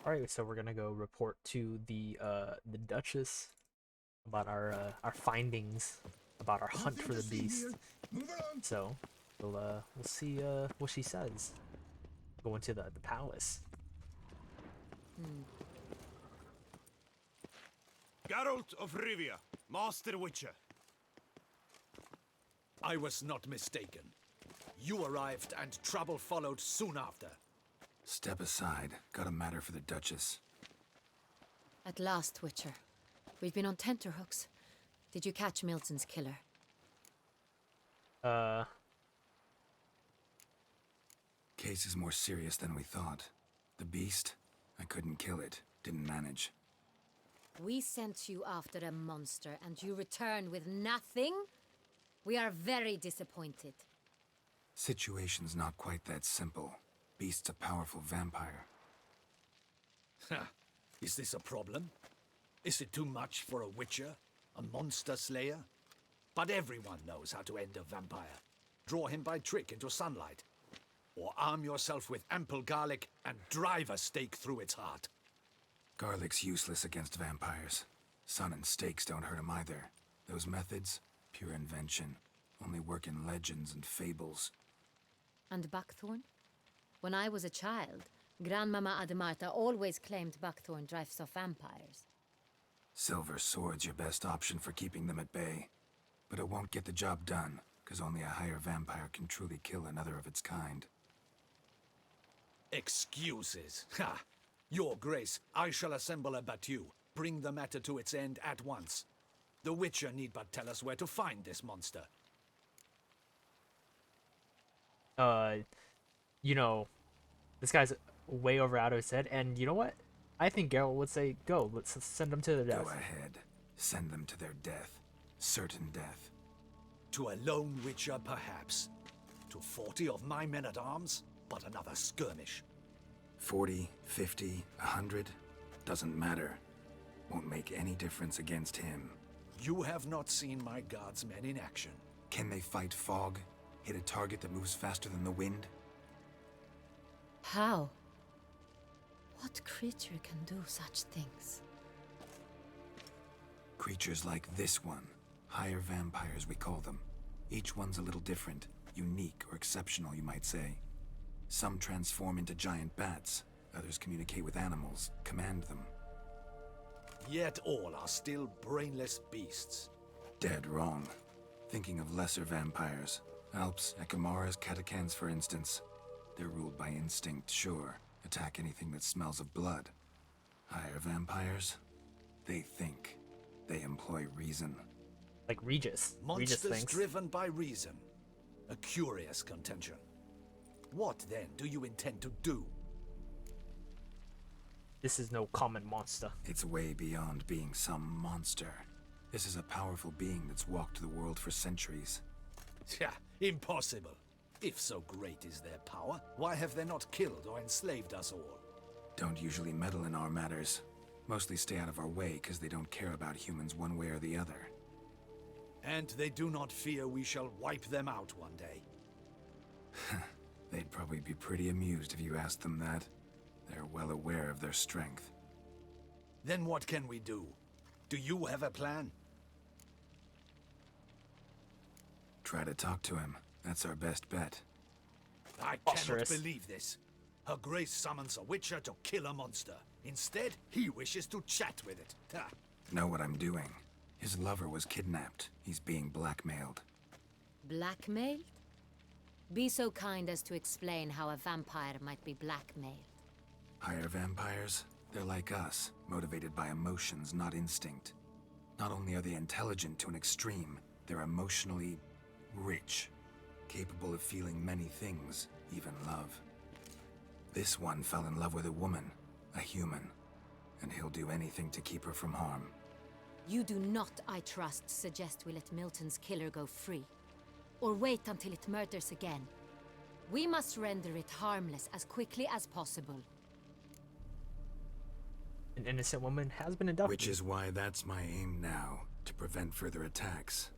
All right, so we're gonna go report to the Duchess about our findings about our hunt Nothing for to the see beast. here. Move along. So we'll see what she says. Go into the palace. Geralt of Rivia, Master Witcher. I was not mistaken. You arrived and trouble followed soon after. Step aside. Got a matter for the Duchess. At last, Witcher. We've been on tenterhooks. Did you catch Milton's killer? Uh, Case is more serious than we thought. The beast? I couldn't kill it. Didn't manage. We sent you after a monster, and you returned with nothing? We are very disappointed. Situation's not quite that simple. Beast's a powerful vampire. Ha! Is this a problem? Is it too much for a witcher? A monster slayer? But everyone knows how to end a vampire. Draw him by trick into sunlight. Or arm yourself with ample garlic and drive a stake through its heart. Garlic's useless against vampires. Sun and stakes don't hurt him either. Those methods, pure invention. Only work in legends and fables. And buckthorn? When I was a child, Grandmama Ademarta always claimed buckthorn drives off vampires. Silver sword's your best option for keeping them at bay. But it won't get the job done, because only a higher vampire can truly kill another of its kind. Excuses. Ha! Your Grace, I shall assemble a battue. Bring the matter to its end at once. The Witcher need but tell us where to find this monster. uh, you know, this guy's way over out of his head, and you know what? I think Geralt would say, "Go, let's send them to their death." Go ahead. Send them to their death. Certain death. To a lone Witcher, perhaps. To 40 of my men-at-arms, but another skirmish. 40, 50, 100, doesn't matter. Won't make any difference against him. You have not seen my guardsmen in action. Can they fight fog? Hit a target that moves faster than the wind? How? What creature can do such things? Creatures like this one. Higher vampires, we call them. Each one's a little different. Unique or exceptional, you might say. Some transform into giant bats. Others communicate with animals, command them. Yet all are still brainless beasts. Dead wrong. Thinking of lesser vampires. Alps, Ekamaras, Catacans, for instance. They're ruled by instinct, sure. Attack anything that smells of blood. Higher vampires? They think. They employ reason. Like Regis. Regis Monsters thinks. driven by reason. A curious contention. What then do you intend to do? This is no common monster. It's way beyond being some monster. This is a powerful being that's walked the world for centuries. Yeah, impossible. If so great is their power, why have they not killed or enslaved us all? Don't usually meddle in our matters. Mostly stay out of our way because they don't care about humans one way or the other. And they do not fear we shall wipe them out one day. They'd probably be pretty amused if you asked them that. They're well aware of their strength. Then what can we do? Do you have a plan? Try to talk to him. That's our best bet. I cannot Preposterous. believe this. Her Grace summons a witcher to kill a monster. Instead, he wishes to chat with it. Ha. Know what I'm doing. His lover was kidnapped. He's being blackmailed. Blackmailed? Be so kind as to explain how a vampire might be blackmailed. Higher vampires? They're like us, motivated by emotions, not instinct. Not only are they intelligent to an extreme, they're emotionally rich, capable of feeling many things, even love. This one fell in love with a woman, a human, and he'll do anything to keep her from harm. You do not, I trust, suggest we let Milton's killer go free. Or wait until it murders again. We must render it harmless as quickly as possible. An innocent woman has been abducted. Which is why that's my aim now, to prevent further attacks.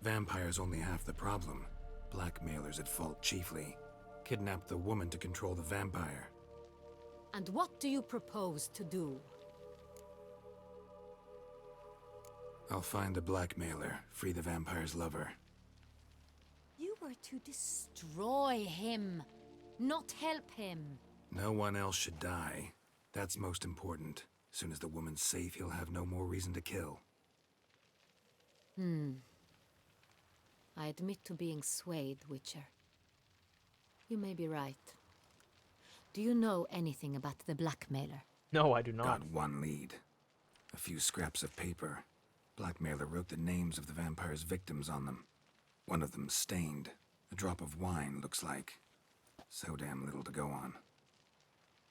Vampires only half the problem. Blackmailers at fault chiefly. Kidnapped the woman to control the vampire. And what do you propose to do? I'll find the blackmailer, free the vampire's lover. You were to destroy him, not help him. No one else should die. That's most important. As soon as the woman's safe, he'll have no more reason to kill. I admit to being swayed, Witcher. You may be right. Do you know anything about the blackmailer? No, I do not. Got one lead. A few scraps of paper. Blackmailer wrote the names of the vampire's victims on them. One of them stained. A drop of wine, looks like. So damn little to go on.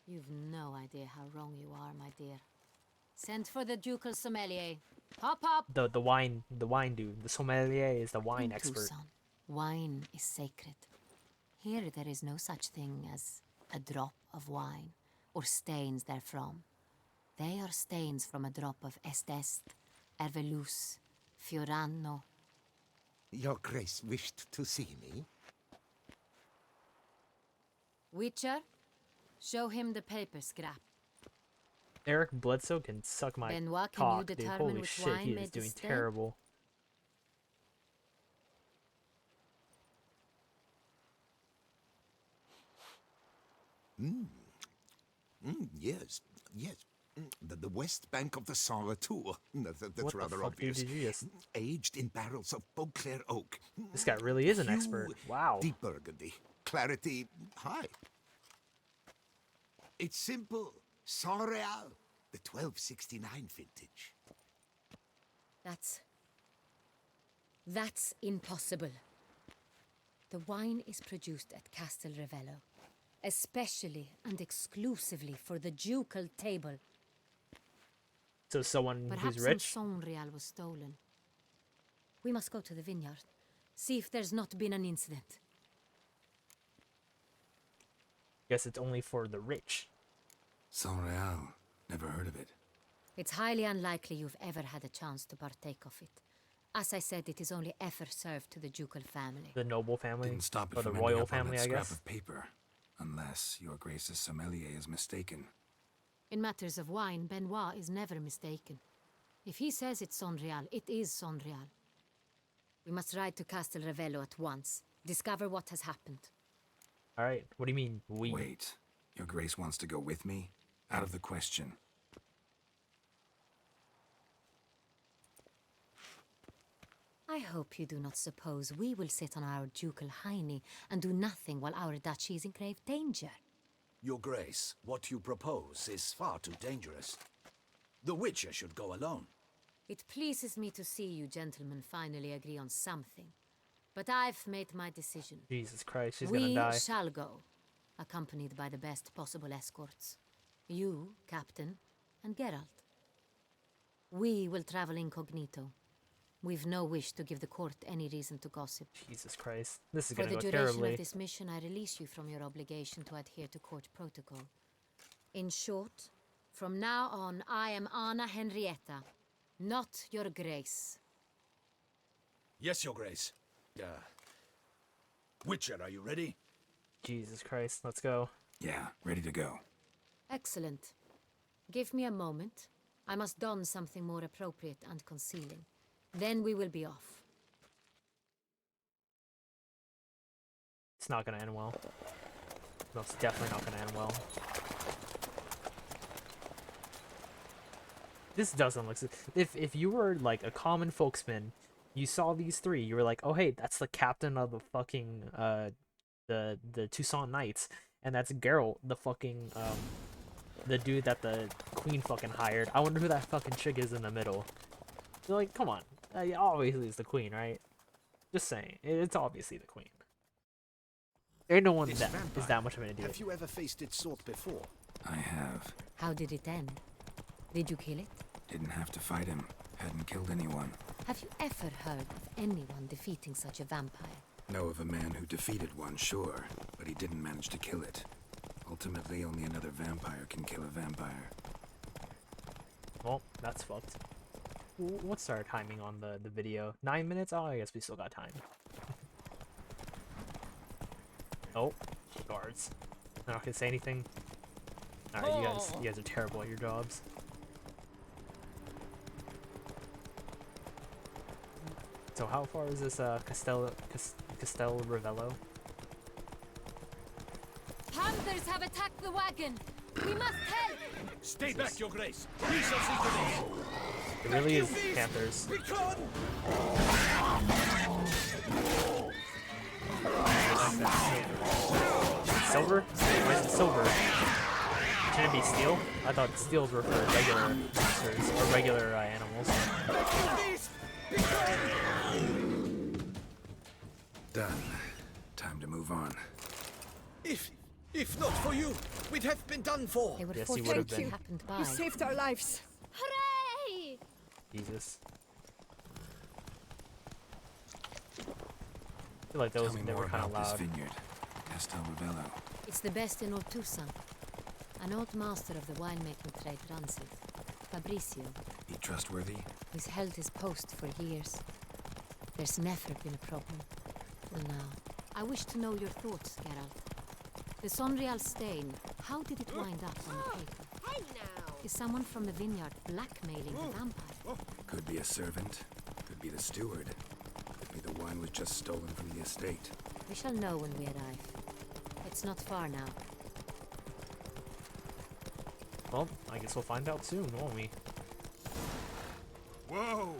You've no idea how wrong you are, my dear. Send for the ducal sommelier. Hop, hop! The wine dude. The sommelier is the wine In expert. Tucson, wine is sacred. Here there is no such thing as a drop of wine, or stains therefrom. They are stains from a drop of Estest, Ervelus, Fiorano. Your Grace wished to see me? Witcher, show him the paper scrap. Eric Bledsoe can suck my Benoit, can cock, you dude. determine Holy which shit, wine he made is the doing stain? terrible. Yes, yes. The west bank of the Saar too. That's What the rather fuck, dude, obvious. did you just... Aged in barrels of Beauclair oak. This guy really is an Hue, expert. Wow. Deep burgundy. Clarity high. It's simple. Saint Real. The 1269 vintage. That's impossible. The wine is produced at Castel Ravello, especially and exclusively for the ducal table. So someone Perhaps who's rich? some Sonreal was stolen. We must go to the vineyard, see if there's not been an incident. Guess it's only for the rich. Saint Real. Never heard of it. It's highly unlikely you've ever had a chance to partake of it. As I said, it is only ever served to the ducal family. The noble family? Didn't stop it or the from ending royal up on family, that I scrap guess? of paper. Unless your Grace's sommelier is mistaken. In matters of wine, Benoit is never mistaken. If he says it's Sonreal, it is Sonreal. We must ride to Castel Ravello at once. Discover what has happened. Alright, what do you mean, we? Wait. Your Grace wants to go with me? Out of the question. I hope you do not suppose we will sit on our ducal hiney and do nothing while our duchy is in grave danger. Your Grace, what you propose is far too dangerous. The Witcher should go alone. It pleases me to see you gentlemen finally agree on something. But I've made my decision. Jesus Christ, she's gonna We die. shall go, accompanied by the best possible escorts. You, Captain, and Geralt. We will travel incognito. We've no wish to give the court any reason to gossip. Jesus Christ. This is For gonna the go duration terribly. of this mission, I release you from your obligation to adhere to court protocol. In short, from now on, I am Anna Henrietta, not your Grace. Yes, Your Grace. Witcher, are you ready? Jesus Christ, let's go. Yeah, ready to go. Excellent. Give me a moment. I must don something more appropriate and concealing. Then we will be off. It's not gonna end well. No, it's definitely not gonna end well. This doesn't look... If you were, like, a common folksman, you saw these three, you were like, oh, hey, that's the captain of the fucking, the Tucson Knights. And that's Geralt, the fucking, the dude that the queen fucking hired. I wonder who that fucking chick is in the middle. You're like, come on. Obviously it's the queen, right? Just saying. It's obviously the queen. Ain't no one This that is vampire, that much of an idiot. Have you ever faced its sort before? I have. How did it end? Did you kill it? Didn't have to fight him. Hadn't killed anyone. Have you ever heard of anyone defeating such a vampire? Know of a man who defeated one, sure, but he didn't manage to kill it. Ultimately, only another vampire can kill a vampire. Well, that's fucked. What's our timing on the video? 9 minutes? Oh, I guess we still got time. Oh, guards. They're not gonna say anything. Alright, you guys are terrible at your jobs. So how far is this Castel Ravello? Panthers have attacked the wagon! We must help! Stay back, Your Grace. We shall see to this. It really is Panthers. Silver? Why is it silver? Shouldn't it be steel? I thought steels were for regular monsters or regular animals. Done. Time to move on. If not for you, we'd have been done for. They were Yes, you would fortunate have to been. happened by. You saved our lives. Hooray! Jesus. I feel like Tell those me they more were kind of about this loud. vineyard. Castel Ravello. It's the best in Ortusa. An old master of the winemaking trade runs it. Fabricio. He trustworthy? He's held his post for years. There's never been a problem. Till now. I wish to know your thoughts, Geralt. The Sonreal stain, how did it wind up on the paper? Hey now. Is someone from the vineyard blackmailing the vampire? Could be a servant. Could be the steward. Could be the wine was just stolen from the estate. We shall know when we arrive. It's not far now. Well, I guess we'll find out soon, won't we? Whoa!